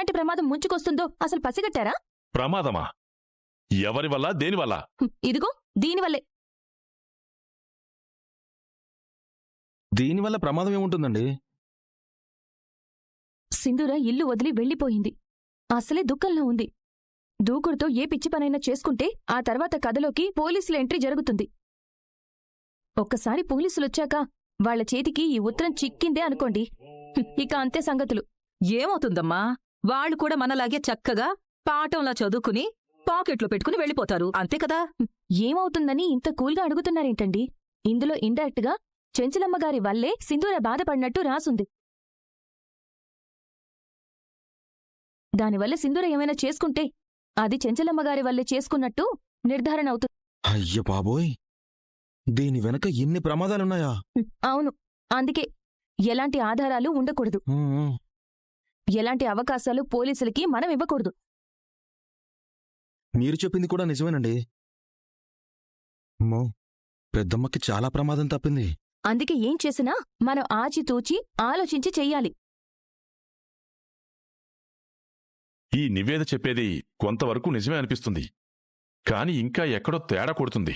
ఎలాంటి ప్రమాదం ముంచుకొస్తుందో అసలు పసిగట్టారా? ప్రమాదమా? ఎవరి వల్ల, దేనివల్ల? ఇదిగో దీనివల్లే. దీనివల్ల ప్రమాదం ఏముంటుందండి? సింధూర ఇల్లు వదిలి వెళ్లిపోయింది. అసలే దుఃఖంలో ఉంది. దూకుడుతో ఏ పిచ్చి పనైనా చేసుకుంటే ఆ తర్వాత కథలోకి పోలీసుల ఎంట్రీ జరుగుతుంది. ఒక్కసారి పోలీసులొచ్చాక వాళ్ల చేతికి ఈ ఉత్తరం చిక్కిందే అనుకోండి, ఇక అంతే సంగతులు. ఏమవుతుందమ్మా, వాళ్ళు కూడా మనలాగే చక్కగా పాఠంలా చదువుకుని పాకెట్లో పెట్టుకుని వెళ్ళిపోతారు, అంతే కదా? ఏమవుతుందని ఇంత కూల్గా అడుగుతున్నారేంటండి? ఇందులో ఇండైరెక్ట్ గా చెంచలమ్మగారి వల్లే సింధూర బాధపడినట్టు రాసుంది. దానివల్ల సింధూర ఏమైనా చేసుకుంటే అది చెంచలమ్మగారి వల్లే చేసుకున్నట్టు నిర్ధారణ అవుతుంది. అయ్య బాబోయ్, దీని వెనక ఇన్ని ప్రమాదాలున్నాయా? అవును, అందుకే ఎలాంటి ఆధారాలు ఉండకూడదు, ఎలాంటి అవకాశాలు పోలీసులకి మనం ఇవ్వకూడదు. మీరు చెప్పింది కూడా నిజమేనండి. పెద్దమ్మకి చాలా ప్రమాదం తప్పింది. అందుకే ఏం చేసినా మనం ఆచితూచి ఆలోచించి చెయ్యాలి. ఈ నివేద చెప్పేది కొంతవరకు నిజమే అనిపిస్తుంది, కాని ఇంకా ఎక్కడో తేడా కొడుతుంది.